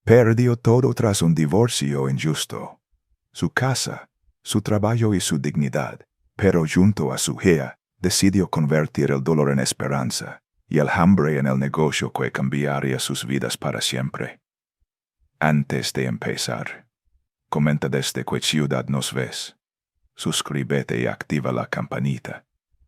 Perdió todo tras un divorcio injusto. Su casa, su trabajo y su dignidad, pero junto a su hija, decidió convertir el dolor en esperanza y el hambre en el negocio que cambiaría sus vidas para siempre. Antes de empezar, comenta desde qué ciudad nos ves. Suscríbete y activa la campanita.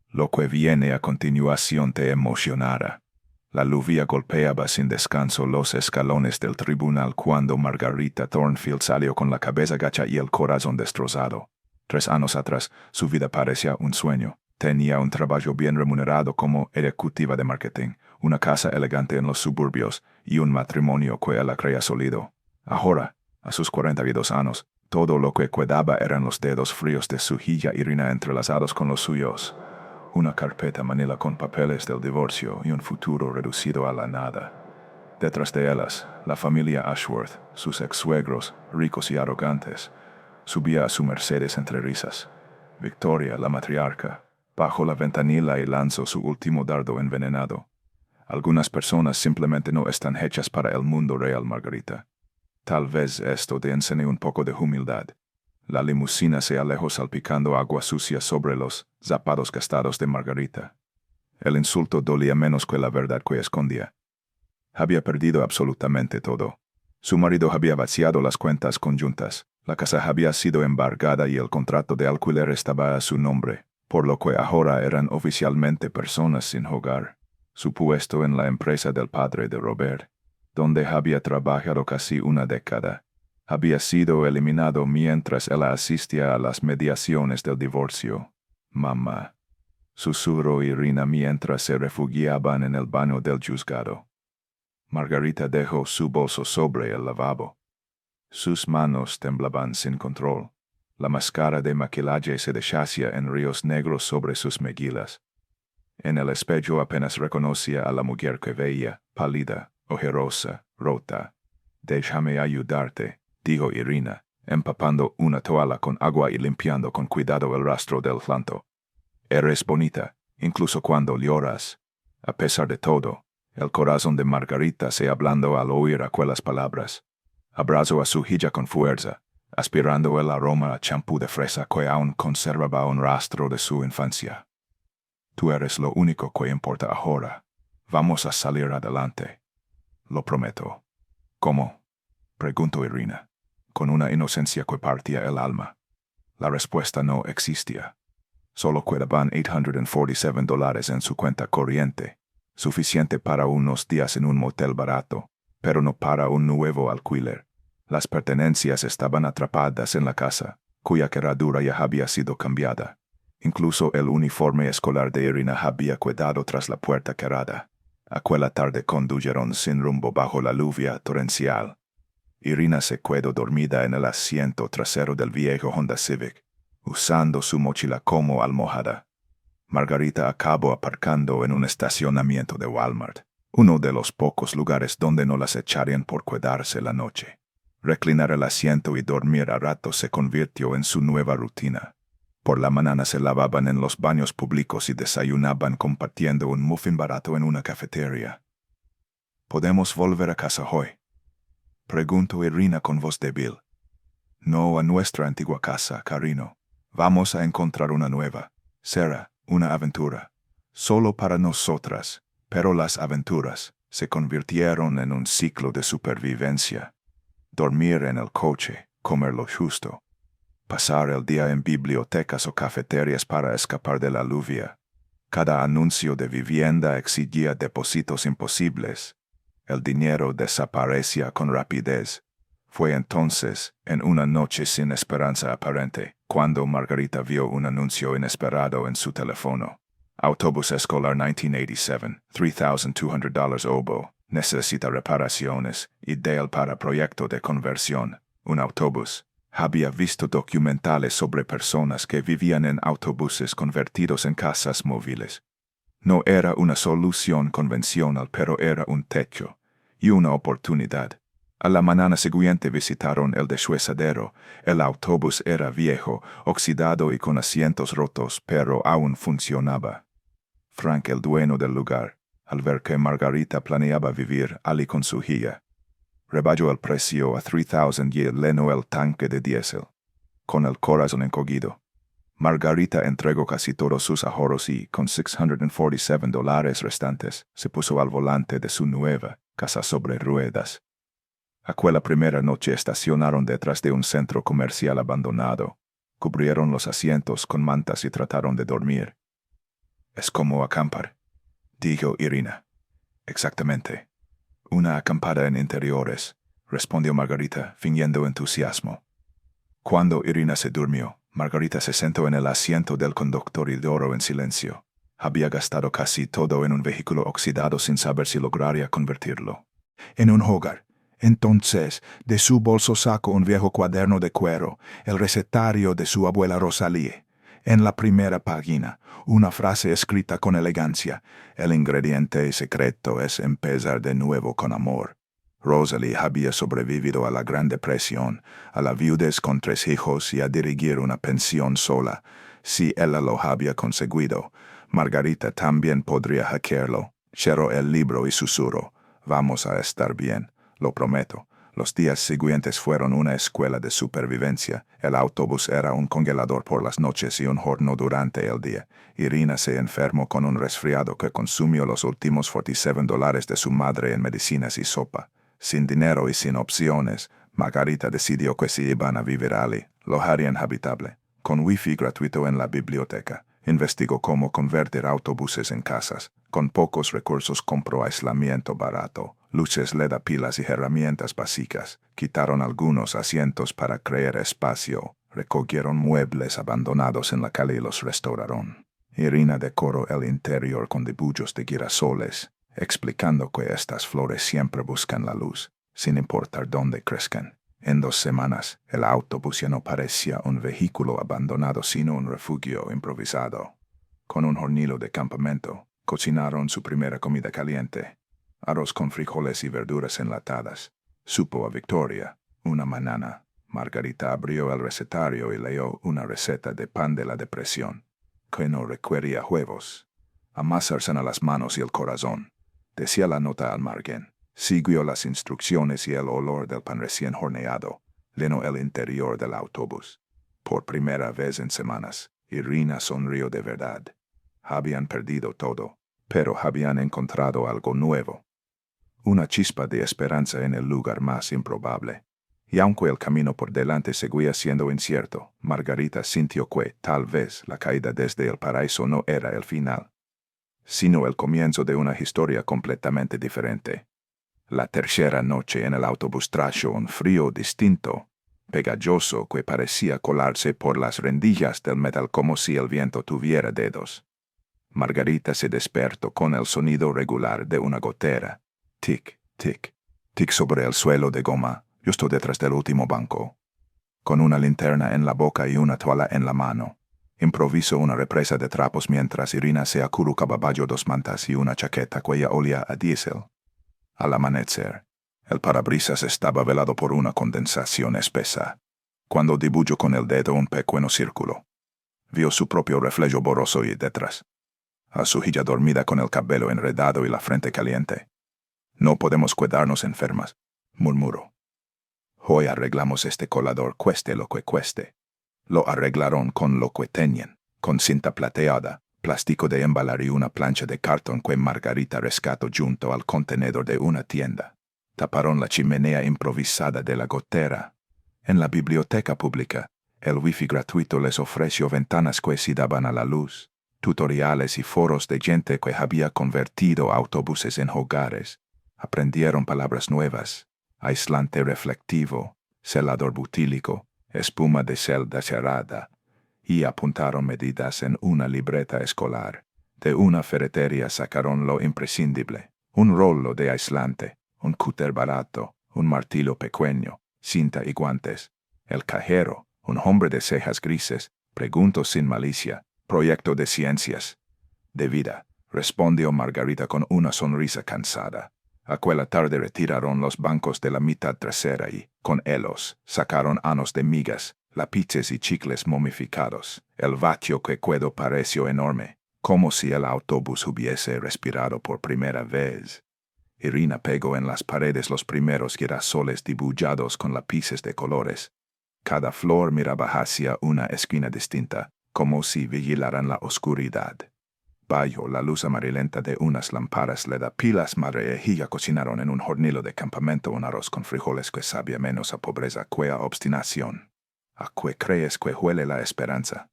Lo que viene a continuación te emocionará. La lluvia golpeaba sin descanso los escalones del tribunal cuando Margarita Thornfield salió con la cabeza gacha y el corazón destrozado. 3 años atrás, su vida parecía un sueño. Tenía un trabajo bien remunerado como ejecutiva de marketing, una casa elegante en los suburbios y un matrimonio que ella creía sólido. Ahora, a sus 42 años, todo lo que quedaba eran los dedos fríos de su hija Irina entrelazados con los suyos. Una carpeta manila con papeles del divorcio y un futuro reducido a la nada. Detrás de ellas, la familia Ashworth, sus ex-suegros, ricos y arrogantes, subía a su Mercedes entre risas. Victoria, la matriarca, bajó la ventanilla y lanzó su último dardo envenenado. Algunas personas simplemente no están hechas para el mundo real, Margarita. Tal vez esto te enseñe un poco de humildad. La limusina se alejó salpicando agua sucia sobre los zapatos gastados de Margarita. El insulto dolía menos que la verdad que escondía. Había perdido absolutamente todo. Su marido había vaciado las cuentas conjuntas, la casa había sido embargada y el contrato de alquiler estaba a su nombre, por lo que ahora eran oficialmente personas sin hogar. Su puesto en la empresa del padre de Robert, donde había trabajado casi una década, había sido eliminado mientras ella asistía a las mediaciones del divorcio. Mamá, susurró Irina mientras se refugiaban en el baño del juzgado. Margarita dejó su bolso sobre el lavabo. Sus manos temblaban sin control. La máscara de maquillaje se deshacía en ríos negros sobre sus mejillas. En el espejo apenas reconocía a la mujer que veía, pálida, ojerosa, rota. «Déjame ayudarte», dijo Irina, empapando una toalla con agua y limpiando con cuidado el rastro del llanto. «Eres bonita, incluso cuando lloras». A pesar de todo, el corazón de Margarita se ablandó al oír aquellas palabras. Abrazó a su hija con fuerza, aspirando el aroma a champú de fresa que aún conservaba un rastro de su infancia. «Tú eres lo único que importa ahora. Vamos a salir adelante. Lo prometo». «¿Cómo?», preguntó Irina, con una inocencia que partía el alma. La respuesta no existía. Solo quedaban $847 en su cuenta corriente, suficiente para unos días en un motel barato, pero no para un nuevo alquiler. Las pertenencias estaban atrapadas en la casa, cuya cerradura ya había sido cambiada. Incluso el uniforme escolar de Irina había quedado tras la puerta cerrada. Aquella tarde condujeron sin rumbo bajo la lluvia torrencial. Irina se quedó dormida en el asiento trasero del viejo Honda Civic, usando su mochila como almohada. Margarita acabó aparcando en un estacionamiento de Walmart, uno de los pocos lugares donde no las echarían por quedarse la noche. Reclinar el asiento y dormir a ratos se convirtió en su nueva rutina. Por la mañana se lavaban en los baños públicos y desayunaban compartiendo un muffin barato en una cafetería. «¿Podemos volver a casa hoy?», preguntó Irina con voz débil. «No a nuestra antigua casa, cariño. Vamos a encontrar una nueva. Será una aventura. Solo para nosotras, pero las aventuras se convirtieron en un ciclo de supervivencia. Dormir en el coche, comer lo justo. Pasar el día en bibliotecas o cafeterías para escapar de la lluvia. Cada anuncio de vivienda exigía depósitos imposibles. El dinero desaparecía con rapidez. Fue entonces, en una noche sin esperanza aparente, cuando Margarita vio un anuncio inesperado en su teléfono. «Autobús escolar 1987, $3,200 obo. Necesita reparaciones. Ideal para proyecto de conversión. Un autobús». Había visto documentales sobre personas que vivían en autobuses convertidos en casas móviles. No era una solución convencional, pero era un techo y una oportunidad. A la mañana siguiente visitaron el deshuesadero. El autobús era viejo, oxidado y con asientos rotos, pero aún funcionaba. Frank, el dueño del lugar, al ver que Margarita planeaba vivir allí con su hija, Rebajó el precio a 3,000 y llenó el tanque de diésel. Con el corazón encogido, Margarita entregó casi todos sus ahorros y, con $647 restantes, se puso al volante de su nueva casa sobre ruedas. Aquella primera noche estacionaron detrás de un centro comercial abandonado. Cubrieron los asientos con mantas y trataron de dormir. «Es como acampar», dijo Irina. «Exactamente. Una acampada en interiores», respondió Margarita, fingiendo entusiasmo. Cuando Irina se durmió, Margarita se sentó en el asiento del conductor y lloró en silencio. Había gastado casi todo en un vehículo oxidado sin saber si lograría convertirlo en un hogar. Entonces, de su bolso sacó un viejo cuaderno de cuero, el recetario de su abuela Rosalie. En la primera página, una frase escrita con elegancia: «El ingrediente secreto es empezar de nuevo con amor». Rosalie había sobrevivido a la Gran Depresión, a la viudez con 3 hijos y a dirigir una pensión sola. Si ella lo había conseguido, Margarita también podría hackearlo. Cerró el libro y susurró: «Vamos a estar bien, lo prometo». Los días siguientes fueron una escuela de supervivencia. El autobús era un congelador por las noches y un horno durante el día. Irina se enfermó con un resfriado que consumió los últimos $47 de su madre en medicinas y sopa. Sin dinero y sin opciones, Margarita decidió que si iban a vivir allí, lo harían habitable. Con wifi gratuito en la biblioteca, investigó cómo convertir autobuses en casas. Con pocos recursos compró aislamiento barato, luces LED, pilas y herramientas básicas. Quitaron algunos asientos para crear espacio. Recogieron muebles abandonados en la calle y los restauraron. Irina decoró el interior con dibujos de girasoles, explicando que estas flores siempre buscan la luz, sin importar dónde crezcan. En 2 semanas, el autobús ya no parecía un vehículo abandonado, sino un refugio improvisado. Con un hornillo de campamento, cocinaron su primera comida caliente: arroz con frijoles y verduras enlatadas. Supo a victoria. Una mañana, Margarita abrió el recetario y leyó una receta de pan de la depresión, que no requería huevos. Amasarse a las manos y el corazón, decía la nota al margen. Siguió las instrucciones y el olor del pan recién horneado llenó el interior del autobús. Por primera vez en semanas, Irina sonrió de verdad. Habían perdido todo, pero habían encontrado algo nuevo. Una chispa de esperanza en el lugar más improbable. Y aunque el camino por delante seguía siendo incierto, Margarita sintió que, tal vez, la caída desde el paraíso no era el final, sino el comienzo de una historia completamente diferente. La tercera noche en el autobús trajo un frío distinto, pegajoso, que parecía colarse por las rendijas del metal como si el viento tuviera dedos. Margarita se despertó con el sonido regular de una gotera. Tic, tic, tic sobre el suelo de goma, justo detrás del último banco. Con una linterna en la boca y una toalla en la mano, improvisó una represa de trapos mientras Irina se acurrucaba bajo 2 mantas y una chaqueta que ya olía a diésel. Al amanecer, el parabrisas estaba velado por una condensación espesa. Cuando dibujó con el dedo un pequeño círculo, vio su propio reflejo borroso y detrás, a su hija dormida con el cabello enredado y la frente caliente. «No podemos quedarnos enfermas», murmuró. «Hoy arreglamos este colador cueste lo que cueste». Lo arreglaron con lo que tenían, con cinta plateada, plástico de embalar y una plancha de cartón que Margarita rescató junto al contenedor de una tienda. Taparon la chimenea improvisada de la gotera. En la biblioteca pública, el wifi gratuito les ofreció ventanas que sí daban a la luz, tutoriales y foros de gente que había convertido autobuses en hogares. Aprendieron palabras nuevas: aislante reflectivo, celador butílico, espuma de celda cerrada, y apuntaron medidas en una libreta escolar. De una ferretería sacaron lo imprescindible: un rollo de aislante, un cúter barato, un martillo pequeño, cinta y guantes. El cajero, un hombre de cejas grises, preguntó sin malicia: «¿Proyecto de ciencias?» «De vida», respondió Margarita con una sonrisa cansada. Aquella tarde retiraron los bancos de la mitad trasera y, con ellos, sacaron anos de migas, lápices y chicles momificados. El vatio que quedó pareció enorme, como si el autobús hubiese respirado por primera vez. Irina pegó en las paredes los primeros girasoles dibujados con lápices de colores. Cada flor miraba hacia una esquina distinta, como si vigilaran la oscuridad. Bajo la luz amarillenta de unas lámparas le da pilas madre e hija cocinaron en un hornillo de campamento un arroz con frijoles que sabía menos a pobreza que a obstinación. ¿A qué crees que huele la esperanza?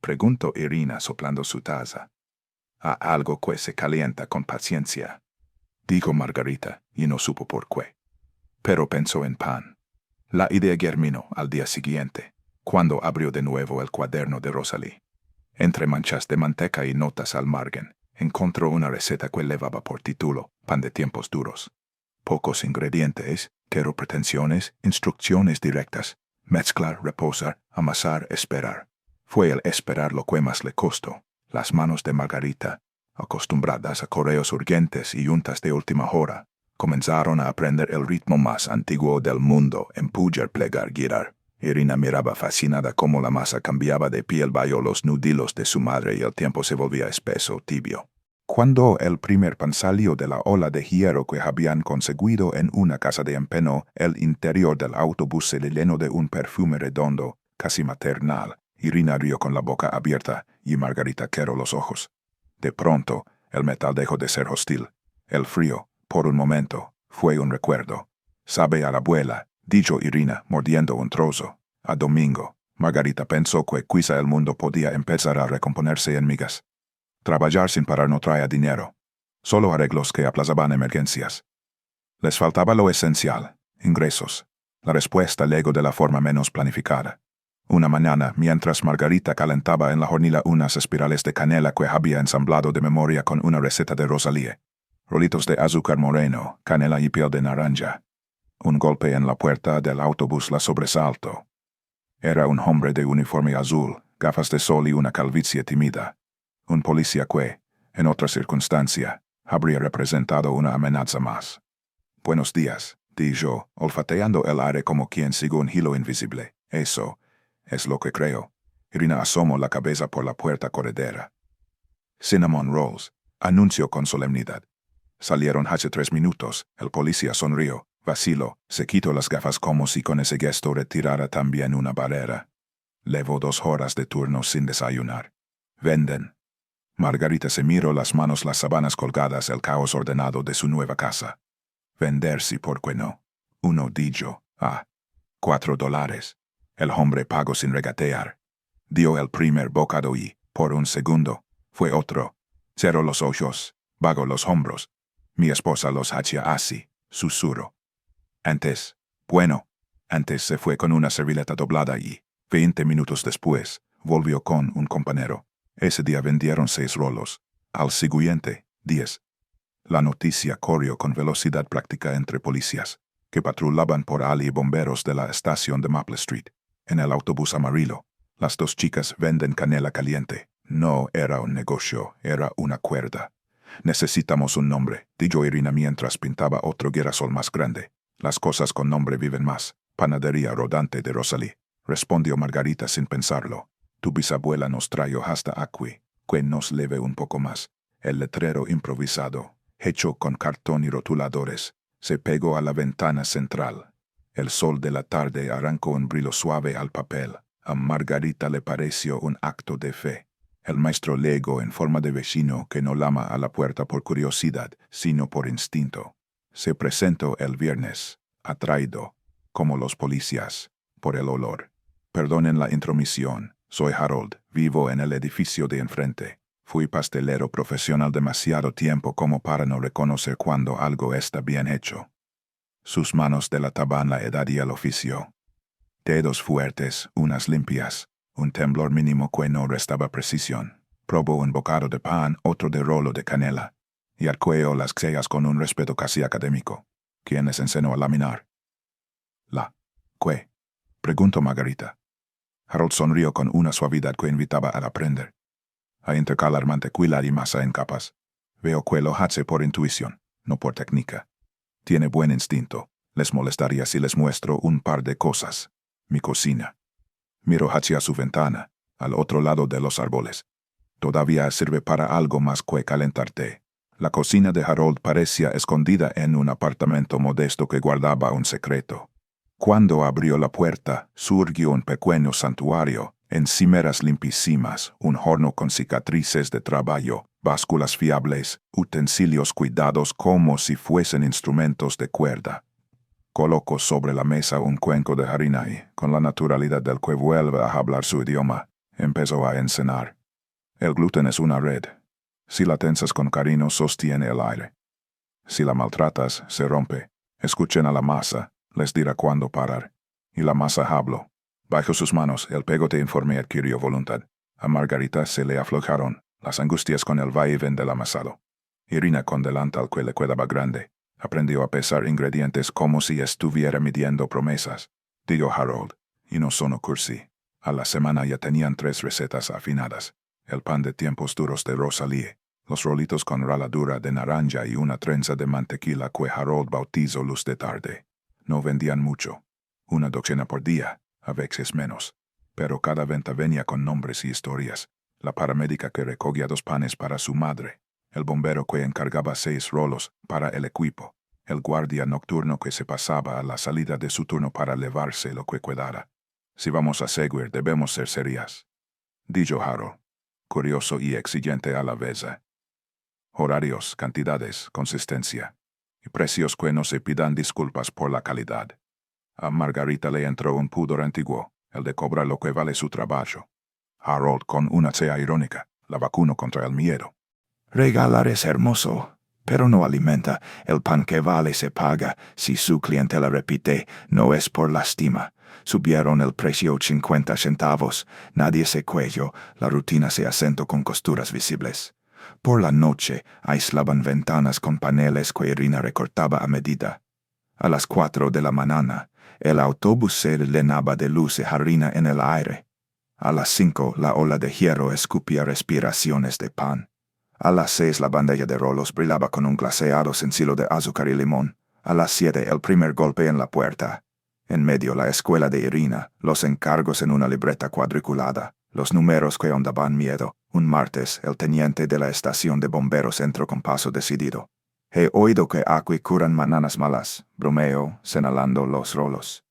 Preguntó Irina soplando su taza. A algo que se calienta con paciencia, dijo Margarita, y no supo por qué. Pero pensó en pan. La idea germinó al día siguiente, cuando abrió de nuevo el cuaderno de Rosalie. Entre manchas de manteca y notas al margen, encontró una receta que llevaba por título Pan de tiempos duros. Pocos ingredientes, cero pretensiones, instrucciones directas. Mezclar, reposar, amasar, esperar. Fue el esperar lo que más le costó. Las manos de Margarita, acostumbradas a correos urgentes y juntas de última hora, comenzaron a aprender el ritmo más antiguo del mundo, empujar, plegar, girar. Irina miraba fascinada cómo la masa cambiaba de piel bajo los nudillos de su madre y el tiempo se volvía espeso, tibio. Cuando el primer pan salió de la ola de hierro que habían conseguido en una casa de empeño, el interior del autobús se le llenó de un perfume redondo, casi maternal. Irina rió con la boca abierta y Margarita cerró los ojos. De pronto, el metal dejó de ser hostil. El frío, por un momento, fue un recuerdo. «Sabe a la abuela», dijo Irina, mordiendo un trozo. A domingo, Margarita pensó que quizá el mundo podía empezar a recomponerse en migas. Trabajar sin parar no traía dinero, solo arreglos que aplazaban emergencias. Les faltaba lo esencial, ingresos. La respuesta llegó de la forma menos planificada. Una mañana, mientras Margarita calentaba en la hornilla unas espirales de canela que había ensamblado de memoria con una receta de Rosalie, rolitos de azúcar moreno, canela y piel de naranja. Un golpe en la puerta del autobús la sobresaltó. Era un hombre de uniforme azul, gafas de sol y una calvicie tímida. Un policía que, en otra circunstancia, habría representado una amenaza más. «Buenos días», dijo, olfateando el aire como quien sigue un hilo invisible. «Eso es lo que creo». Irina asomó la cabeza por la puerta corredera. «Cinnamon rolls», anunció con solemnidad. Salieron hace 3 minutos. El policía sonrió, vaciló, se quitó las gafas como si con ese gesto retirara también una barrera. Llevó 2 horas de turno sin desayunar. «Venden». Margarita se miró las manos, las sábanas colgadas, el caos ordenado de su nueva casa. «Vender sí, ¿por qué no?». Uno dijo, $4. El hombre pagó sin regatear. Dio el primer bocado y, por un segundo, fue otro. Cerró los ojos, bajó los hombros. Mi esposa los hacía así, susurró. Antes se fue con una servilleta doblada y, 20 minutos después, volvió con un compañero. Ese día vendieron 6 rolos. Al siguiente, 10. La noticia corrió con velocidad práctica entre policías, que patrullaban por allí y bomberos de la estación de Maple Street. En el autobús amarillo, las 2 chicas venden canela caliente. No era un negocio, era una cuerda. «Necesitamos un nombre», dijo Irina mientras pintaba otro girasol más grande. «Las cosas con nombre viven más». «Panadería rodante de Rosalie», respondió Margarita sin pensarlo. «Tu bisabuela nos trajo hasta aquí, que nos leve un poco más». El letrero improvisado, hecho con cartón y rotuladores, se pegó a la ventana central. El sol de la tarde arrancó un brillo suave al papel. A Margarita le pareció un acto de fe. El maestro llegó en forma de vecino que no llama a la puerta por curiosidad, sino por instinto. Se presentó el viernes, atraído, como los policías, por el olor. «Perdonen la intromisión, soy Harold, vivo en el edificio de enfrente. Fui pastelero profesional demasiado tiempo como para no reconocer cuando algo está bien hecho». Sus manos delataban la edad y el oficio. Dedos fuertes, uñas limpias, un temblor mínimo que no restaba precisión. Probó un bocado de pan, otro de rolo de canela, y arqueó las cejas con un respeto casi académico. «¿Quién les enseñó a laminar?» «¿Qué?», preguntó Margarita. Harold sonrió con una suavidad que invitaba a aprender. «A intercalar mantequilla y masa en capas. Veo que lo hace por intuición, no por técnica. Tiene buen instinto. Les molestaría si les muestro un par de cosas. Mi cocina». Miró hacia su ventana, al otro lado de los árboles. «Todavía sirve para algo más que calentar té. La cocina de Harold parecía escondida en un apartamento modesto que guardaba un secreto. Cuando abrió la puerta, surgió un pequeño santuario, encimeras limpísimas, un horno con cicatrices de trabajo, básculas fiables, utensilios cuidados como si fuesen instrumentos de cuerda. Colocó sobre la mesa un cuenco de harina y, con la naturalidad del que vuelve a hablar su idioma, empezó a encenar. El gluten es una red. Si la tensas con cariño, sostiene el aire. Si la maltratas, se rompe. Escuchen a la masa, les dirá cuándo parar. Y la masa habló. Bajo sus manos, el pegote informe adquirió voluntad. A Margarita se le aflojaron las angustias con el vaivén del amasado. Irina, con delantal que le quedaba grande, aprendió a pesar ingredientes como si estuviera midiendo promesas. Dijo Harold, y no sonó cursi. A la semana ya tenían 3 recetas afinadas. El pan de tiempos duros de Rosalie, los rolitos con raladura de naranja y una trenza de mantequilla que Harold bautizó luz de tarde. No vendían mucho. 1 docena por día, a veces menos. Pero cada venta venía con nombres y historias. La paramédica que recogía 2 panes para su madre. El bombero que encargaba 6 rolos para el equipo. El guardia nocturno que se pasaba a la salida de su turno para llevarse lo que quedara. Si vamos a seguir, debemos ser serias, dijo Harold, curioso y exigente a la vez. Horarios, cantidades, consistencia. Y precios que no se pidan disculpas por la calidad. A Margarita le entró un pudor antiguo, el de cobrar lo que vale su trabajo. Harold, con una cea irónica, la vacunó contra el miedo. Regalar es hermoso, pero no alimenta. El pan que vale se paga. Si su clientela repite, no es por lástima. Subieron el precio 50 centavos. Nadie se cuello. La rutina se acentó con costuras visibles. Por la noche, aislaban ventanas con paneles que Irina recortaba a medida. A las 4 de la mañana, el autobús se llenaba de luz y harina en el aire. A las 5, la ola de hierro escupía respiraciones de pan. A las 6 la bandeja de rolos brillaba con un glaseado sencillo de azúcar y limón. A las 7 el primer golpe en la puerta. En medio la escuela de Irina, los encargos en una libreta cuadriculada, los números que aún daban miedo. Un martes el teniente de la estación de bomberos entró con paso decidido. He oído que aquí curan mañanas malas, bromeó, señalando los rolos.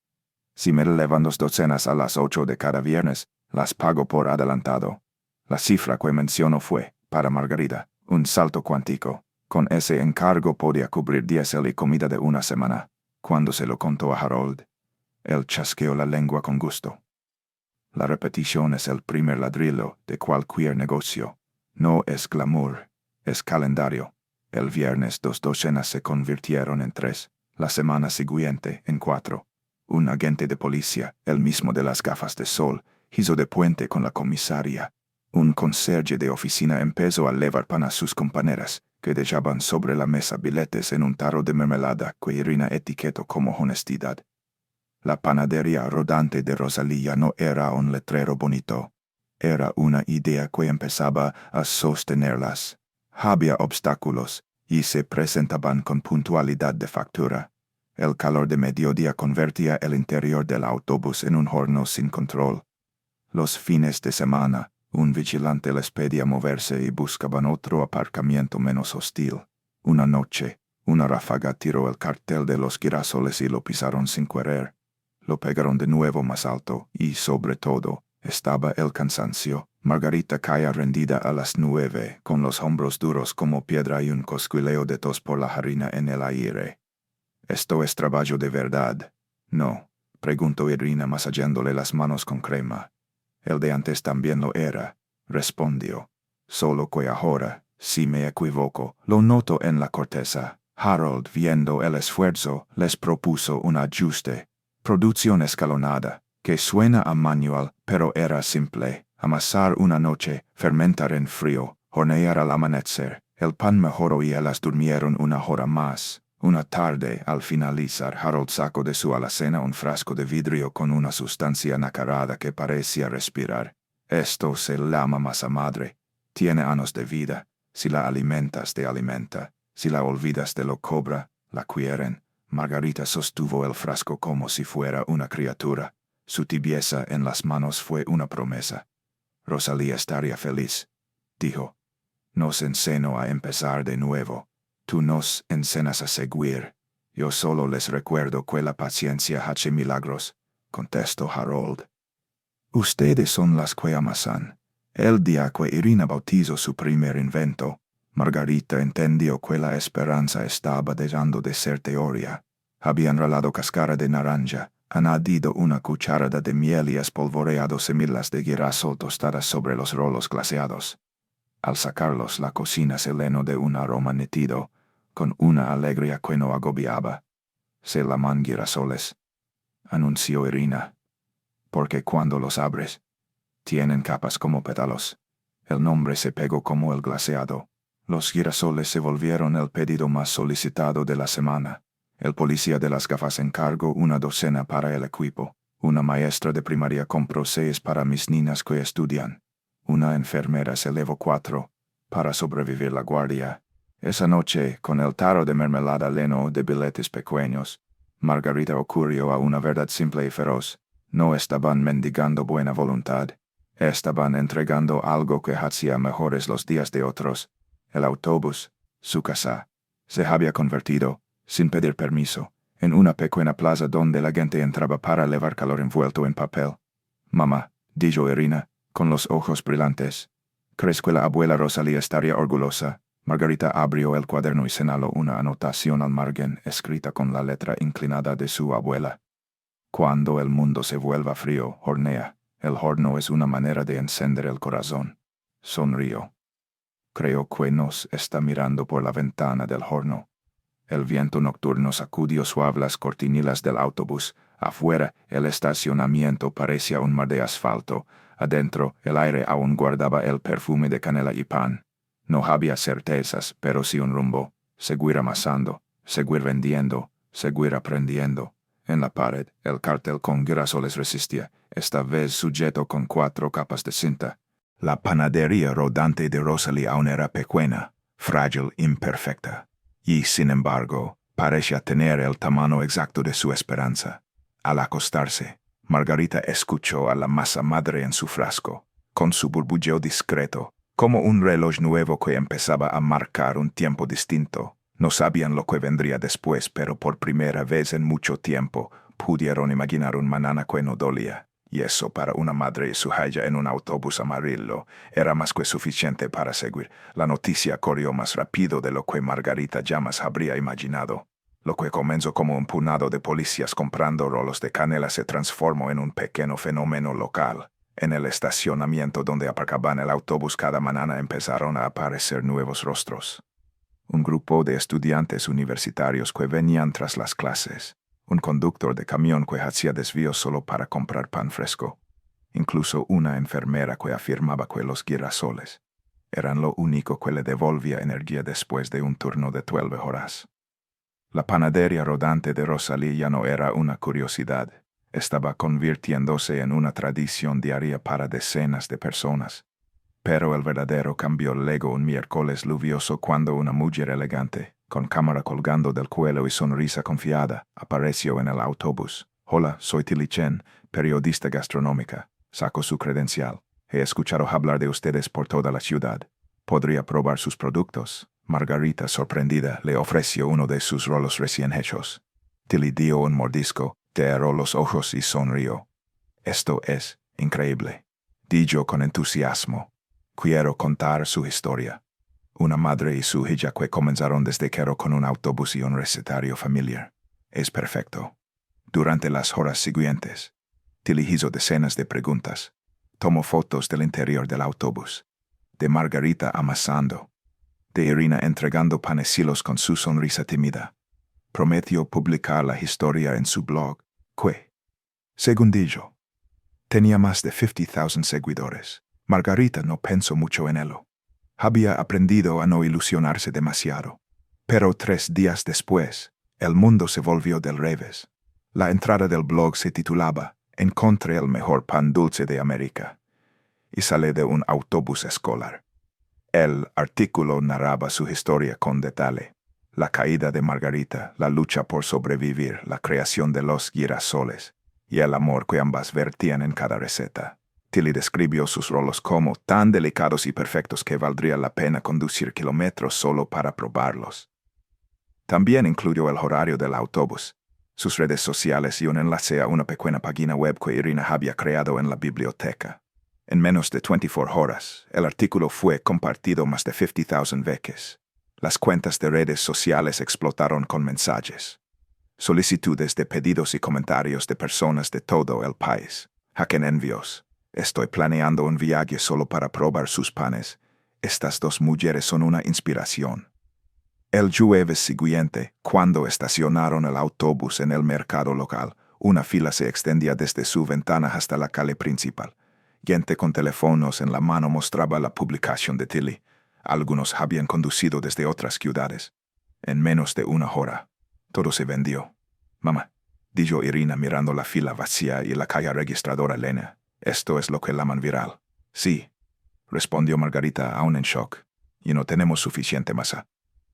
Si me levan 2 docenas a las 8 de cada viernes, las pago por adelantado. La cifra que mencionó fue, para Margarita, un salto cuántico. Con ese encargo podía cubrir diésel y comida de una semana. Cuando se lo contó a Harold, él chasqueó la lengua con gusto. La repetición es el primer ladrillo de cualquier negocio. No es glamour, es calendario. El viernes 2 docenas se convirtieron en 3, la semana siguiente en 4. Un agente de policía, el mismo de las gafas de sol, hizo de puente con la comisaria. Un conserje de oficina empezó a llevar pan a sus compañeras, que dejaban sobre la mesa billetes en un tarro de mermelada que Irina etiquetó como honestidad. La panadería rodante de Rosalía no era un letrero bonito. Era una idea que empezaba a sostenerlas. Había obstáculos, y se presentaban con puntualidad de factura. El calor de mediodía convertía el interior del autobús en un horno sin control. Los fines de semana, un vigilante les pedía moverse y buscaban otro aparcamiento menos hostil. Una noche, una ráfaga tiró el cartel de los girasoles y lo pisaron sin querer. Lo pegaron de nuevo más alto y, sobre todo, estaba el cansancio. Margarita caía rendida a las 9, con los hombros duros como piedra y un cosquileo de tos por la harina en el aire. ¿Esto es trabajo de verdad? No, preguntó Irina masajeándole las manos con crema. El de antes también lo era, respondió. Solo que ahora, si me equivoco, lo noto en la corteza. Harold, viendo el esfuerzo, les propuso un ajuste. Producción escalonada, que suena a manual, pero era simple. Amasar una noche, fermentar en frío, hornear al amanecer. El pan mejoró y ellas durmieron 1 hora más. Una tarde, al finalizar, Harold sacó de su alacena un frasco de vidrio con una sustancia nacarada que parecía respirar. Esto se llama masa madre. Tiene años de vida. Si la alimentas, te alimenta. Si la olvidas, te lo cobra. La quieren. Margarita sostuvo el frasco como si fuera una criatura. Su tibieza en las manos fue una promesa. Rosalía estaría feliz, dijo. Nos enseño a empezar de nuevo. Tú nos enseñas a seguir. Yo solo les recuerdo que la paciencia hace milagros, contestó Harold. Ustedes son las que amasan. El día que Irina bautizó su primer invento, Margarita entendió que la esperanza estaba dejando de ser teoría. Habían ralado cáscara de naranja, añadido una cucharada de miel y espolvoreado semillas de girasol tostadas sobre los rolos glaseados. Al sacarlos la cocina se llenó de un aroma nítido, con una alegría que no agobiaba. Se laman girasoles, anunció Irina, porque cuando los abres, tienen capas como pétalos. El nombre se pegó como el glaseado. Los girasoles se volvieron el pedido más solicitado de la semana. El policía de las gafas encargó una docena para el equipo. Una maestra de primaria compró 6 para mis niñas que estudian. Una enfermera se llevó 4 para sobrevivir la guardia. Esa noche, con el tarro de mermelada lleno de billetes pequeños, Margarita ocurrió a una verdad simple y feroz. No estaban mendigando buena voluntad. Estaban entregando algo que hacía mejores los días de otros. El autobús, su casa, se había convertido, sin pedir permiso, en una pequeña plaza donde la gente entraba para llevar calor envuelto en papel. Mamá, dijo Irina, con los ojos brillantes. ¿Crees que la abuela Rosalía estaría orgullosa? Margarita abrió el cuaderno y señaló una anotación al margen escrita con la letra inclinada de su abuela. Cuando el mundo se vuelva frío, hornea. El horno es una manera de encender el corazón. Sonrió. Creo que nos está mirando por la ventana del horno. El viento nocturno sacudió suave las cortinilas del autobús. Afuera, el estacionamiento parecía un mar de asfalto. Adentro, el aire aún guardaba el perfume de canela y pan. No había certezas, pero sí un rumbo. Seguir amasando, seguir vendiendo, seguir aprendiendo. En la pared, el cartel con girasoles resistía, esta vez sujeto con 4 capas de cinta. La panadería rodante de Rosalie aún era pequeña, frágil, imperfecta, y, sin embargo, parecía tener el tamaño exacto de su esperanza. Al acostarse, Margarita escuchó a la masa madre en su frasco, con su burbujeo discreto, como un reloj nuevo que empezaba a marcar un tiempo distinto. No sabían lo que vendría después, pero por primera vez en mucho tiempo pudieron imaginar un mañana que no dolía. Y eso para una madre y su hija en un autobús amarillo era más que suficiente para seguir. La noticia corrió más rápido de lo que Margarita jamás habría imaginado. Lo que comenzó como un puñado de policías comprando rolos de canela se transformó en un pequeño fenómeno local. En el estacionamiento donde aparcaban el autobús cada mañana empezaron a aparecer nuevos rostros. Un grupo de estudiantes universitarios que venían tras las clases. Un conductor de camión que hacía desvíos solo para comprar pan fresco. Incluso una enfermera que afirmaba que los girasoles eran lo único que le devolvía energía después de un turno de 12 horas. La panadería rodante de Rosalie ya no era una curiosidad. Estaba convirtiéndose en una tradición diaria para decenas de personas. Pero el verdadero cambio llegó un miércoles lluvioso cuando una mujer elegante, con cámara colgando del cuello y sonrisa confiada, apareció en el autobús. Hola, soy Tilly Chen, periodista gastronómica. Saco su credencial. He escuchado hablar de ustedes por toda la ciudad. ¿Podría probar sus productos? Margarita, sorprendida, le ofreció uno de sus rolos recién hechos. Tilly dio un mordisco, cerró los ojos y sonrió. Esto es increíble, dijo con entusiasmo. Quiero contar su historia. Una madre y su hija que comenzaron desde cero con un autobús y un recetario familiar. Es perfecto. Durante las horas siguientes, Tilly hizo decenas de preguntas. Tomó fotos del interior del autobús, de Margarita amasando, de Irina entregando panecillos con su sonrisa tímida. Prometió publicar la historia en su blog, que, según dijo, tenía más de 50,000 seguidores. Margarita no pensó mucho en ello. Había aprendido a no ilusionarse demasiado. Pero 3 días después, el mundo se volvió del revés. La entrada del blog se titulaba Encontré el mejor pan dulce de América, y sale de un autobús escolar. El artículo narraba su historia con detalle. La caída de Margarita, la lucha por sobrevivir, la creación de los girasoles, y el amor que ambas vertían en cada receta. Tilly describió sus rolos como tan delicados y perfectos que valdría la pena conducir kilómetros solo para probarlos. También incluyó el horario del autobús, sus redes sociales y un enlace a una pequeña página web que Irina había creado en la biblioteca. En menos de 24 horas, el artículo fue compartido más de 50,000 veces. Las cuentas de redes sociales explotaron con mensajes, solicitudes de pedidos y comentarios de personas de todo el país. Haken envios. Estoy planeando un viaje solo para probar sus panes. Estas dos mujeres son una inspiración. El jueves siguiente, cuando estacionaron el autobús en el mercado local, una fila se extendía desde su ventana hasta la calle principal. Gente con teléfonos en la mano mostraba la publicación de Tilly. Algunos habían conducido desde otras ciudades. En menos de una hora, todo se vendió. Mamá, dijo Irina mirando la fila vacía y la caja registradora llena. Esto es lo que llaman viral. Sí, respondió Margarita aún en shock. Y no tenemos suficiente masa.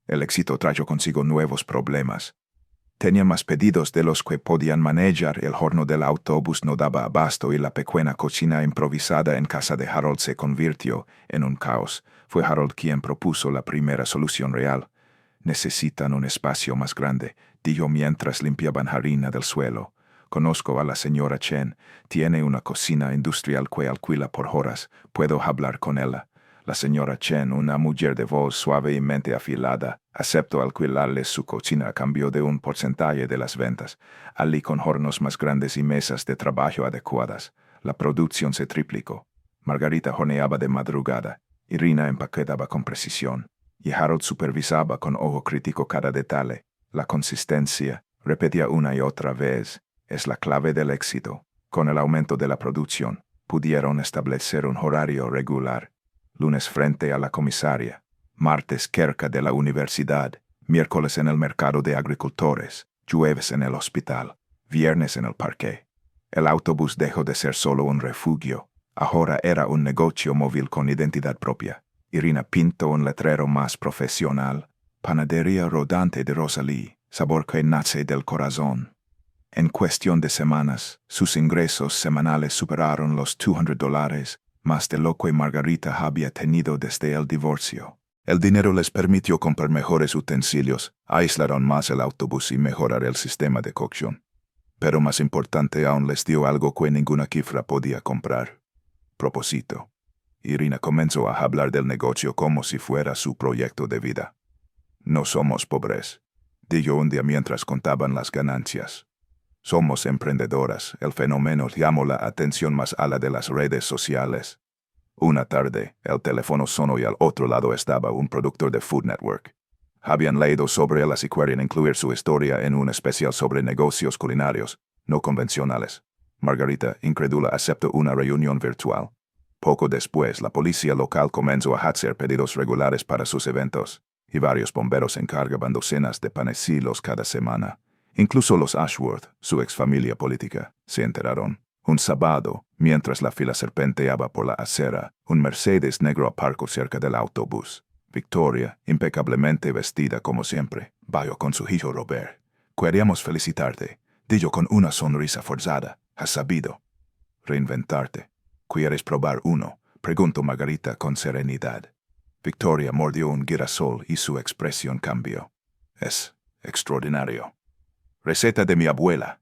El éxito trajo consigo nuevos problemas. Tenía más pedidos de los que podían manejar, el horno del autobús no daba abasto y la pequeña cocina improvisada en casa de Harold se convirtió en un caos. Fue Harold quien propuso la primera solución real. Necesitan un espacio más grande, dijo mientras limpiaban harina del suelo. Conozco a la señora Chen. Tiene una cocina industrial que alquila por horas. Puedo hablar con ella. La señora Chen, una mujer de voz suave y mente afilada, aceptó alquilarle su cocina a cambio de un porcentaje de las ventas. Allí con hornos más grandes y mesas de trabajo adecuadas, la producción se triplicó. Margarita horneaba de madrugada, Irina empaquetaba con precisión, y Harold supervisaba con ojo crítico cada detalle. La consistencia, repetía una y otra vez, es la clave del éxito. Con el aumento de la producción, pudieron establecer un horario regular. Lunes frente a la comisaria, martes cerca de la universidad, miércoles en el mercado de agricultores, jueves en el hospital, viernes en el parque. El autobús dejó de ser solo un refugio, ahora era un negocio móvil con identidad propia. Irina pintó un letrero más profesional: Panadería Rodante de Rosalie, sabor que nace del corazón. En cuestión de semanas, sus ingresos semanales superaron los $200, más de lo que Margarita había tenido desde el divorcio. El dinero les permitió comprar mejores utensilios, aislaron más el autobús y mejorar el sistema de cocción. Pero más importante aún, les dio algo que ninguna cifra podía comprar: propósito. Irina comenzó a hablar del negocio como si fuera su proyecto de vida. No somos pobres, dijo un día mientras contaban las ganancias. Somos emprendedoras. El fenómeno llamó la atención más a la de las redes sociales. Una tarde, el teléfono sonó y al otro lado estaba un productor de Food Network. Habían leído sobre él y querían incluir su historia en un especial sobre negocios culinarios no convencionales. Margarita, incrédula, aceptó una reunión virtual. Poco después, la policía local comenzó a hacer pedidos regulares para sus eventos, y varios bomberos encargaban docenas de panecillos cada semana. Incluso los Ashworth, su exfamilia política, se enteraron. Un sábado, mientras la fila serpenteaba por la acera, un Mercedes negro aparcó cerca del autobús. Victoria, impecablemente vestida como siempre, bajó con su hijo Robert. Queríamos felicitarte, dijo con una sonrisa forzada. Has sabido reinventarte. ¿Quieres probar uno?, preguntó Margarita con serenidad. Victoria mordió un girasol y su expresión cambió. Es extraordinario. Receta de mi abuela,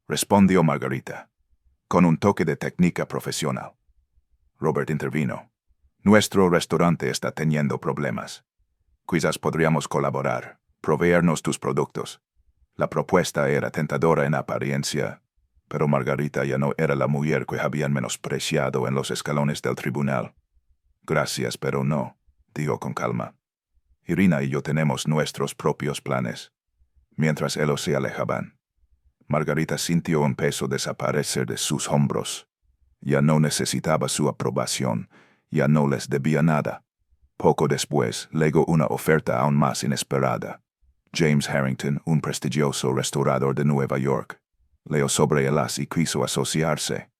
respondió Margarita, con un toque de técnica profesional. Robert intervino. Nuestro restaurante está teniendo problemas. Quizás podríamos colaborar, proveernos tus productos. La propuesta era tentadora en apariencia, pero Margarita ya no era la mujer que habían menospreciado en los escalones del tribunal. Gracias, pero no, dijo con calma. Irina y yo tenemos nuestros propios planes. Mientras ellos se alejaban, Margarita sintió un peso desaparecer de sus hombros. Ya no necesitaba su aprobación, ya no les debía nada. Poco después, llegó una oferta aún más inesperada. James Harrington, un prestigioso restaurador de Nueva York, leyó sobre él y quiso asociarse.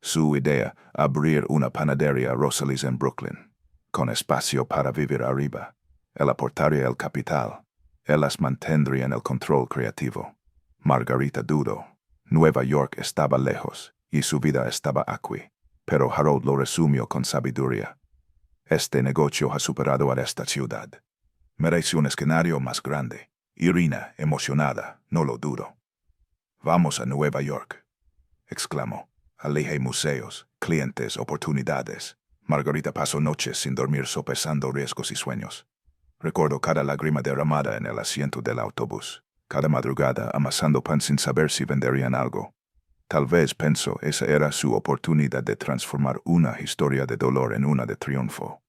Su idea: abrir una panadería Rosalie's en Brooklyn, con espacio para vivir arriba. Él aportaría el capital. Él las mantendría en el control creativo. Margarita dudó. Nueva York estaba lejos y su vida estaba aquí. pero Harold lo resumió con sabiduría. Este negocio ha superado a esta ciudad. Merece un escenario más grande. Irina, emocionada, no lo dudo. Vamos a Nueva York, exclamó. Elige museos, clientes, oportunidades. Margarita pasó noches sin dormir sopesando riesgos y sueños. Recuerdo cada lágrima derramada en el asiento del autobús, cada madrugada amasando pan sin saber si venderían algo. Tal vez, pensó, esa era su oportunidad de transformar una historia de dolor en una de triunfo.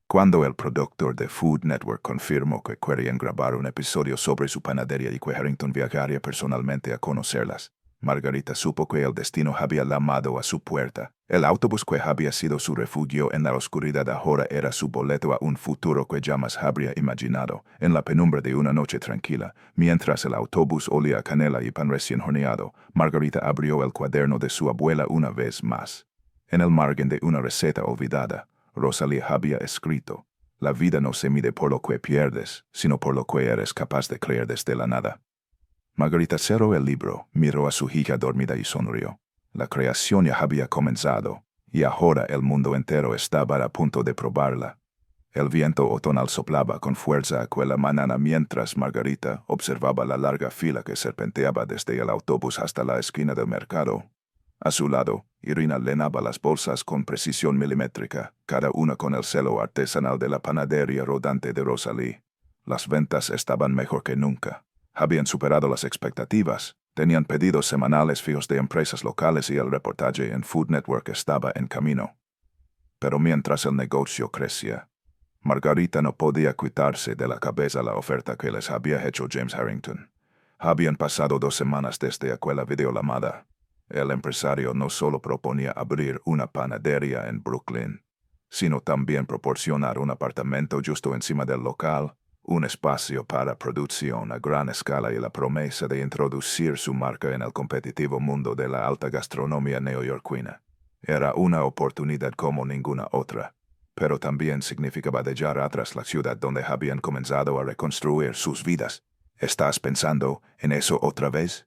Cuando el productor de Food Network confirmó que querían grabar un episodio sobre su panadería y que Harrington viajaría personalmente a conocerlas, Margarita supo que el destino había llamado a su puerta. El autobús que había sido su refugio en la oscuridad ahora era su boleto a un futuro que jamás habría imaginado. En la penumbra de una noche tranquila, mientras el autobús olía a canela y pan recién horneado, Margarita abrió el cuaderno de su abuela una vez más. En el margen de una receta olvidada, Rosalie había escrito: «La vida no se mide por lo que pierdes, sino por lo que eres capaz de creer desde la nada». Margarita cerró el libro, miró a su hija dormida y sonrió. La creación ya había comenzado, y ahora el mundo entero estaba a punto de probarla. El viento otoñal soplaba con fuerza aquella mañana mientras Margarita observaba la larga fila que serpenteaba desde el autobús hasta la esquina del mercado. A su lado, Irina llenaba las bolsas con precisión milimétrica, cada una con el celo artesanal de la panadería rodante de Rosalie. Las ventas estaban mejor que nunca. Habían superado las expectativas, tenían pedidos semanales fijos de empresas locales y el reportaje en Food Network estaba en camino. Pero mientras el negocio crecía, Margarita no podía quitarse de la cabeza la oferta que les había hecho James Harrington. Habían pasado 2 semanas desde aquella videollamada. El empresario no solo proponía abrir una panadería en Brooklyn, sino también proporcionar un apartamento justo encima del local, un espacio para producción a gran escala y la promesa de introducir su marca en el competitivo mundo de la alta gastronomía neoyorquina. Era una oportunidad como ninguna otra, pero también significaba dejar atrás la ciudad donde habían comenzado a reconstruir sus vidas. ¿Estás pensando en eso otra vez?,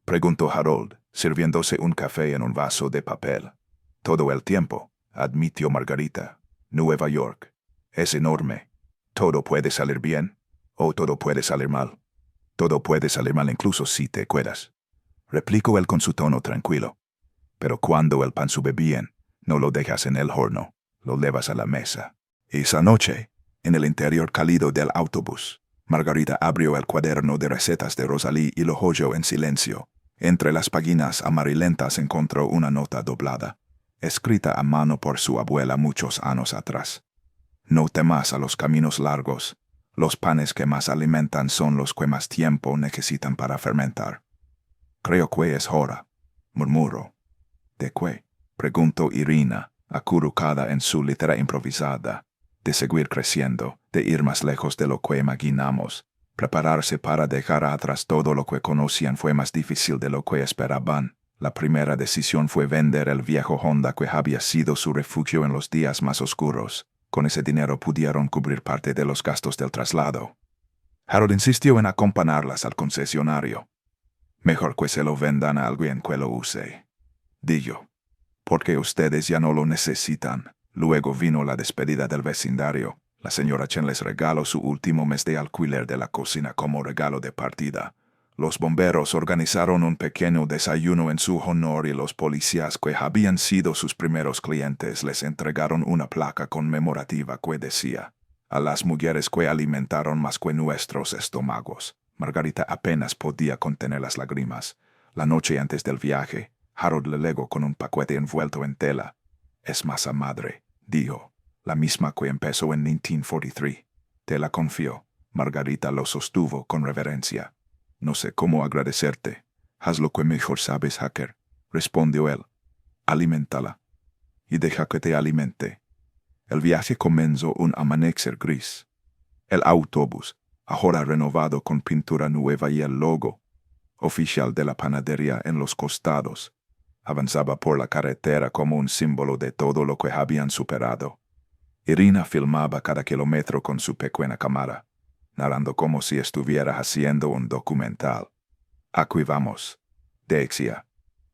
preguntó Harold, sirviéndose un café en un vaso de papel. Todo el tiempo, admitió Margarita. Nueva York es enorme. Todo puede salir bien, o todo puede salir mal. Todo puede salir mal incluso si te cuidas, replicó él con su tono tranquilo. Pero cuando el pan sube bien, no lo dejas en el horno, lo llevas a la mesa. Esa noche, en el interior cálido del autobús, Margarita abrió el cuaderno de recetas de Rosalie y lo holló en silencio. Entre las páginas amarillentas encontró una nota doblada, escrita a mano por su abuela muchos años atrás. No temas a los caminos largos. Los panes que más alimentan son los que más tiempo necesitan para fermentar. Creo que es hora, murmuró. ¿De qué?, preguntó Irina, acurrucada en su litera improvisada. De seguir creciendo, de ir más lejos de lo que imaginamos. Prepararse para dejar atrás todo lo que conocían fue más difícil de lo que esperaban. La primera decisión fue vender el viejo Honda que había sido su refugio en los días más oscuros. Con ese dinero pudieron cubrir parte de los gastos del traslado. Harold insistió en acompañarlas al concesionario. Mejor que se lo vendan a alguien que lo use, dijo, porque ustedes ya no lo necesitan. Luego vino la despedida del vecindario. La señora Chen les regaló su último mes de alquiler de la cocina como regalo de partida. Los bomberos organizaron un pequeño desayuno en su honor y los policías que habían sido sus primeros clientes les entregaron una placa conmemorativa que decía: «A las mujeres que alimentaron más que nuestros estómagos». Margarita apenas podía contener las lágrimas. La noche antes del viaje, Harold le legó con un paquete envuelto en tela. «Es masa madre», dijo, «la misma que empezó en 1943. Te la confío». Margarita lo sostuvo con reverencia. «No sé cómo agradecerte. Haz lo que mejor sabes, Hacker», respondió él. «Aliméntala. Y deja que te alimente». El viaje comenzó un amanecer gris. El autobús, ahora renovado con pintura nueva y el logo oficial de la panadería en los costados, avanzaba por la carretera como un símbolo de todo lo que habían superado. Irina filmaba cada kilómetro con su pequeña cámara, narrando como si estuviera haciendo un documental. «Aquí vamos», decía.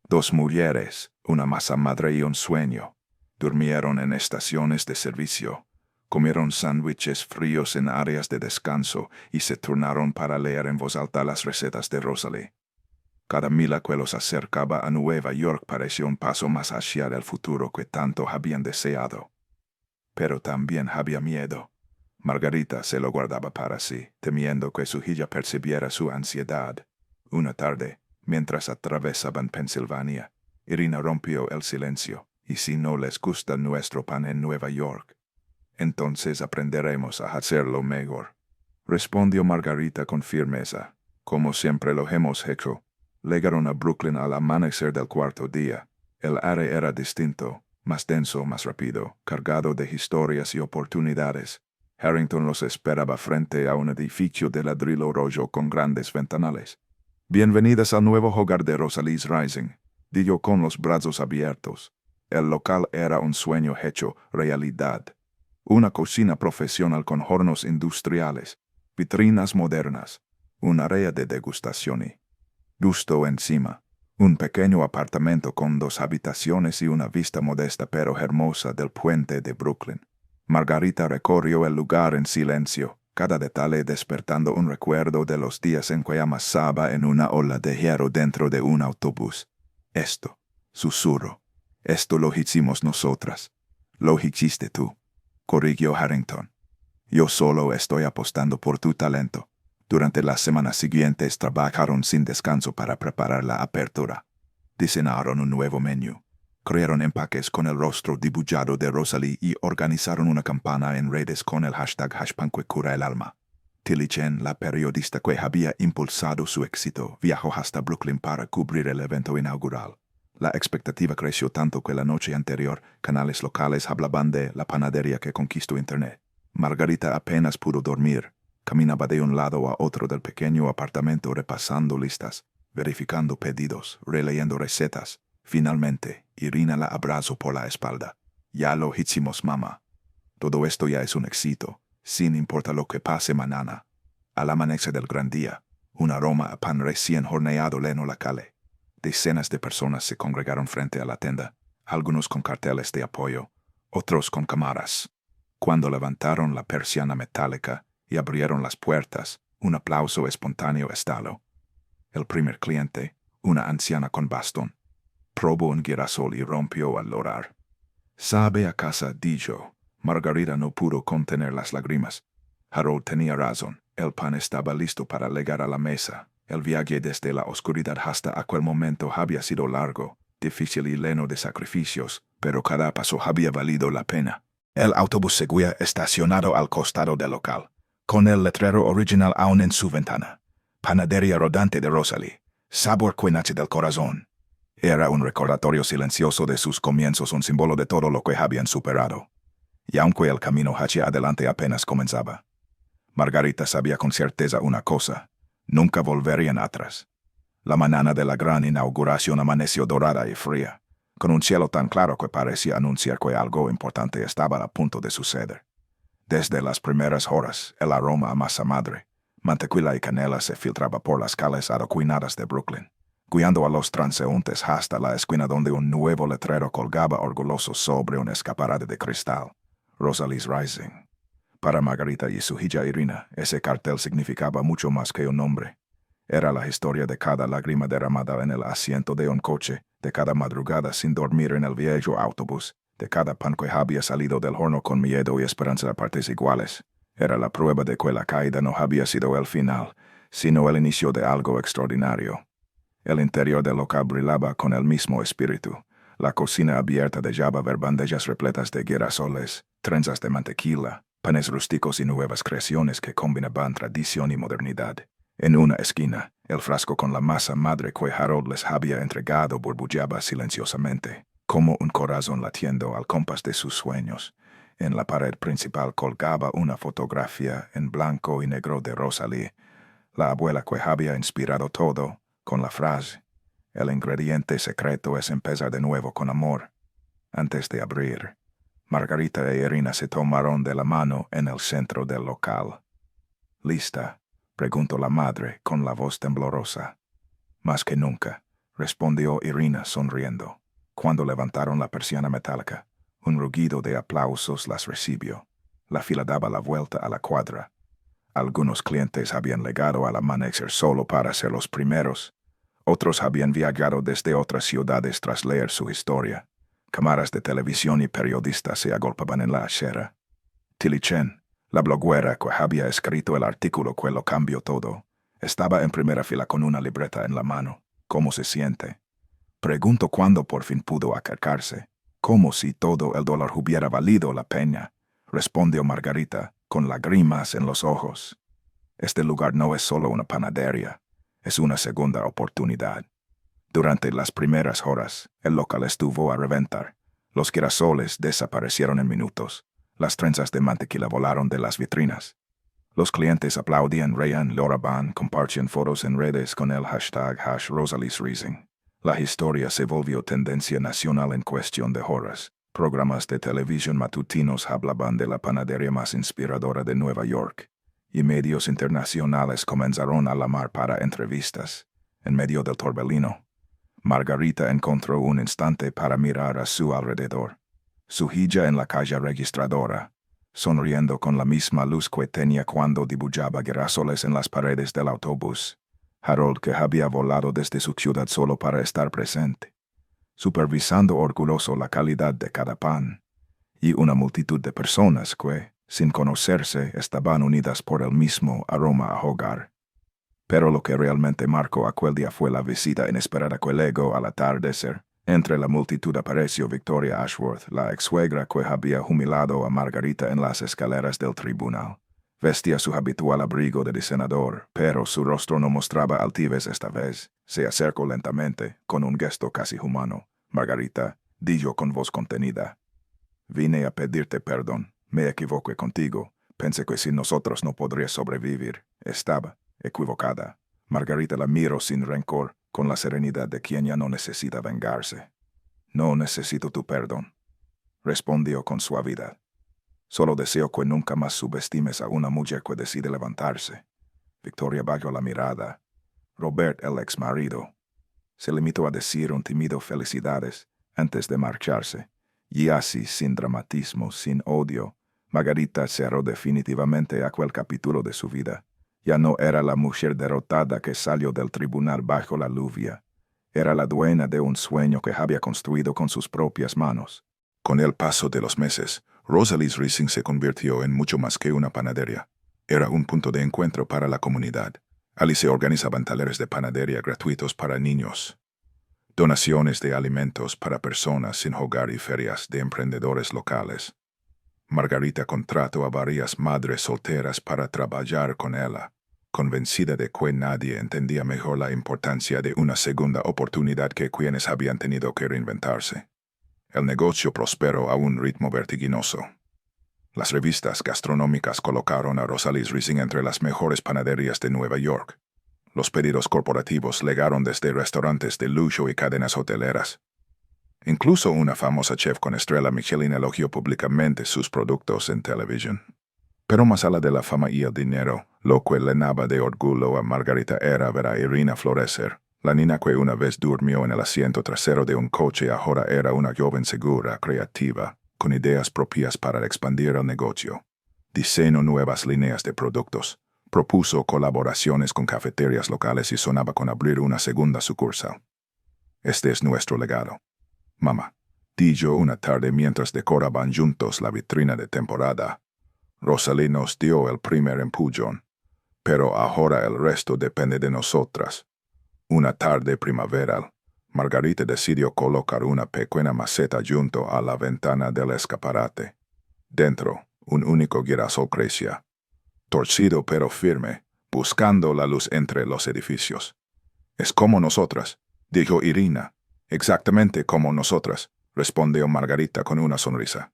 «2 mujeres, una masa madre y un sueño. Durmieron en estaciones de servicio, comieron sándwiches fríos en áreas de descanso y se turnaron para leer en voz alta las recetas de Rosalie. Cada milla que los acercaba a Nueva York pareció un paso más hacia el futuro que tanto habían deseado. Pero también había miedo. Margarita se lo guardaba para sí, temiendo que su hija percibiera su ansiedad. Una tarde, mientras atravesaban Pensilvania, Irina rompió el silencio. ¿Y si no les gusta nuestro pan en Nueva York? Entonces aprenderemos a hacerlo mejor. Respondió Margarita con firmeza. Como siempre lo hemos hecho. Llegaron a Brooklyn al amanecer del cuarto día. El aire era distinto, más denso, más rápido, cargado de historias y oportunidades. Harrington los esperaba frente a un edificio de ladrillo rojo con grandes ventanales. Bienvenidas al nuevo hogar de Rosalie's Rising, dijo con los brazos abiertos. El local era un sueño hecho realidad. Una cocina profesional con hornos industriales, vitrinas modernas, un área de degustación y gusto encima. Un pequeño apartamento con 2 habitaciones y una vista modesta pero hermosa del puente de Brooklyn. Margarita recorrió el lugar en silencio, cada detalle despertando un recuerdo de los días en que amasaba en una ola de hielo dentro de un autobús. Esto, susurro. Esto lo hicimos nosotras. Lo hiciste tú, corrigió Harrington. Yo solo estoy apostando por tu talento. Durante las semanas siguientes trabajaron sin descanso para preparar la apertura. Diseñaron un nuevo menú. Crearon empaques con el rostro dibujado de Rosalie y organizaron una campaña en redes con el hashtag #pan que cura el alma. Tilly Chen, la periodista que había impulsado su éxito, viajó hasta Brooklyn para cubrir el evento inaugural. La expectativa creció tanto que la noche anterior, canales locales hablaban de la panadería que conquistó Internet. Margarita apenas pudo dormir. Caminaba de un lado a otro del pequeño apartamento repasando listas, verificando pedidos, releyendo recetas. Finalmente, Irina la abrazó por la espalda. Ya lo hicimos, mamá. Todo esto ya es un éxito, sin importar lo que pase mañana. Al amanecer del gran día, un aroma a pan recién horneado llenó la calle. Decenas de personas se congregaron frente a la tienda, algunos con carteles de apoyo, otros con cámaras. Cuando levantaron la persiana metálica y abrieron las puertas, un aplauso espontáneo estalló. El primer cliente, una anciana con bastón, probó un girasol y rompió al llorar. «Sabe a casa», dijo. Margarita no pudo contener las lágrimas. Harold tenía razón. El pan estaba listo para llegar a la mesa. El viaje desde la oscuridad hasta aquel momento había sido largo, difícil y lleno de sacrificios, pero cada paso había valido la pena. El autobús seguía estacionado al costado del local, con el letrero original aún en su ventana. Panadería rodante de Rosalie. Sabor que nace del corazón. Era un recordatorio silencioso de sus comienzos, un símbolo de todo lo que habían superado. Y aunque el camino hacia adelante apenas comenzaba, Margarita sabía con certeza una cosa: nunca volverían atrás. La mañana de la gran inauguración amaneció dorada y fría, con un cielo tan claro que parecía anunciar que algo importante estaba a punto de suceder. Desde las primeras horas, el aroma a masa madre, mantequilla y canela se filtraba por las calles adoquinadas de Brooklyn, guiando a los transeúntes hasta la esquina donde un nuevo letrero colgaba orgulloso sobre un escaparate de cristal: Rosalie's Rising. Para Margarita y su hija Irina, ese cartel significaba mucho más que un nombre. Era la historia de cada lágrima derramada en el asiento de un coche, de cada madrugada sin dormir en el viejo autobús, de cada pan que había salido del horno con miedo y esperanza a partes iguales. Era la prueba de que la caída no había sido el final, sino el inicio de algo extraordinario. El interior del local brillaba con el mismo espíritu. La cocina abierta dejaba ver bandejas repletas de girasoles, trenzas de mantequilla, panes rústicos y nuevas creaciones que combinaban tradición y modernidad. En una esquina, el frasco con la masa madre que Harold les había entregado burbujeaba silenciosamente, como un corazón latiendo al compás de sus sueños. En la pared principal colgaba una fotografía en blanco y negro de Rosalie, la abuela que había inspirado todo, con la frase: «El ingrediente secreto es empezar de nuevo con amor». Antes de abrir, Margarita e Irina se tomaron de la mano en el centro del local. «¿Lista?», preguntó la madre con la voz temblorosa. «Más que nunca», respondió Irina sonriendo. Cuando levantaron la persiana metálica, Un rugido de aplausos las recibió. La fila daba la vuelta a la cuadra. Algunos clientes habían llegado al amanecer solo para ser los primeros. Otros habían viajado desde otras ciudades tras leer su historia. Cámaras de televisión y periodistas se agolpaban en la acera. Tilly Chen, la bloguera que había escrito el artículo que lo cambió todo, estaba en primera fila con una libreta en la mano. ¿Cómo se siente? Preguntó cuándo por fin pudo acercarse. Como si todo el dolor hubiera valido la pena, respondió Margarita, con lágrimas en los ojos. Este lugar no es solo una panadería, es una segunda oportunidad. Durante las primeras horas, el local estuvo a reventar. Los girasoles desaparecieron en minutos. Las trenzas de mantequilla volaron de las vitrinas. Los clientes aplaudían, reían, lloraban, compartían fotos en redes con el hashtag #Rosalie'sRising. La historia se volvió tendencia nacional en cuestión de horas. Programas de televisión matutinos hablaban de la panadería más inspiradora de Nueva York, y medios internacionales comenzaron a llamar para entrevistas. En medio del torbellino, Margarita encontró un instante para mirar a su alrededor. Su hija en la calle registradora, sonriendo con la misma luz que tenía cuando dibujaba girasoles en las paredes del autobús. Harold, que había volado desde su ciudad solo para estar presente, supervisando orgulloso la calidad de cada pan, y una multitud de personas que, sin conocerse, estaban unidas por el mismo aroma a hogar. Pero lo que realmente marcó aquel día fue la visita inesperada que llegó al atardecer. Entre la multitud apareció Victoria Ashworth, la ex-suegra que había humillado a Margarita en las escaleras del tribunal. Vestía su habitual abrigo de diseñador, pero su rostro no mostraba altivez esta vez. Se acercó lentamente, con un gesto casi humano. «Margarita», dijo con voz contenida, «vine a pedirte perdón. Me equivoqué contigo. Pensé que sin nosotros no podría sobrevivir. Estaba equivocada». Margarita la miró sin rencor, con la serenidad de quien ya no necesita vengarse. «No necesito tu perdón», respondió con suavidad. «Solo deseo que nunca más subestimes a una mujer que decide levantarse». Victoria bajó la mirada. Robert, el ex marido, se limitó a decir un tímido felicidades antes de marcharse, y así, sin dramatismo, sin odio, Margarita cerró definitivamente aquel capítulo de su vida. Ya no era la mujer derrotada que salió del tribunal bajo la lluvia. Era la dueña de un sueño que había construido con sus propias manos. Con el paso de los meses, Rosalie's Rising se convirtió en mucho más que una panadería. Era un punto de encuentro para la comunidad. Allí se organizaban talleres de panadería gratuitos para niños, donaciones de alimentos para personas sin hogar y ferias de emprendedores locales. Margarita contrató a varias madres solteras para trabajar con ella, convencida de que nadie entendía mejor la importancia de una segunda oportunidad que quienes habían tenido que reinventarse. El negocio prosperó a un ritmo vertiginoso. Las revistas gastronómicas colocaron a Rosalie's Rising entre las mejores panaderías de Nueva York. Los pedidos corporativos llegaron desde restaurantes de lujo y cadenas hoteleras. Incluso una famosa chef con estrella Michelin elogió públicamente sus productos en televisión. Pero más allá de la fama y el dinero, lo que llenaba de orgullo a Margarita era ver a Irina florecer. La niña que una vez durmió en el asiento trasero de un coche ahora era una joven segura, creativa, con ideas propias para expandir el negocio. Diseñó nuevas líneas de productos, propuso colaboraciones con cafeterías locales y sonaba con abrir una segunda sucursal. «Este es nuestro legado, mamá», dijo una tarde mientras decoraban juntos la vitrina de temporada. «Rosalie nos dio el primer empujón, pero ahora el resto depende de nosotras». Una tarde primaveral, Margarita decidió colocar una pequeña maceta junto a la ventana del escaparate. Dentro, un único girasol crecía, torcido pero firme, buscando la luz entre los edificios. «Es como nosotras», dijo Irina. «Exactamente como nosotras», respondió Margarita con una sonrisa.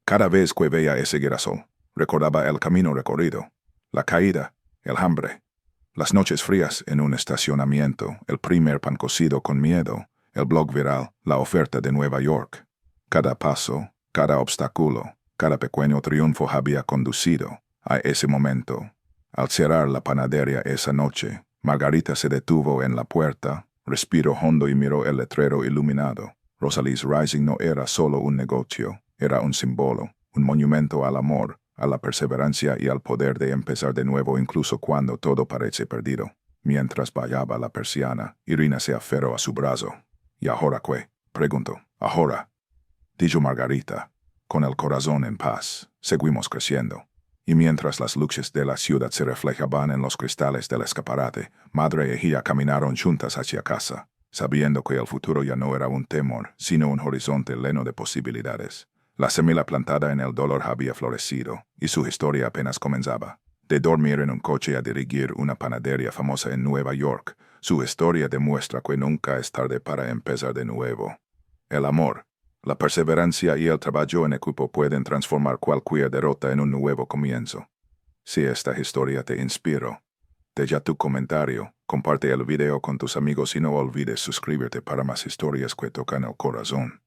Cada vez que veía ese girasol, recordaba el camino recorrido, la caída, el hambre, las noches frías en un estacionamiento, el primer pan cocido con miedo, el blog viral, la oferta de Nueva York. Cada paso, cada obstáculo, cada pequeño triunfo había conducido a ese momento. Al cerrar la panadería esa noche, Margarita se detuvo en la puerta, respiró hondo y miró el letrero iluminado. Rosalie's Rising no era solo un negocio, Era un símbolo, un monumento al amor, a la perseverancia y al poder de empezar de nuevo incluso cuando todo parece perdido. Mientras bajaba la persiana, Irina se aferró a su brazo. ¿Y ahora qué? Preguntó. ¿Ahora? Dijo Margarita. Con el corazón en paz, seguimos creciendo. Y mientras las luces de la ciudad se reflejaban en los cristales del escaparate, madre e hija caminaron juntas hacia casa, sabiendo que el futuro ya no era un temor, sino un horizonte lleno de posibilidades. La semilla plantada en el dolor había florecido, y su historia apenas comenzaba. De dormir en un coche a dirigir una panadería famosa en Nueva York, su historia demuestra que nunca es tarde para empezar de nuevo. El amor, la perseverancia y el trabajo en equipo pueden transformar cualquier derrota en un nuevo comienzo. Si esta historia te inspiró, deja tu comentario, comparte el video con tus amigos y no olvides suscribirte para más historias que tocan el corazón.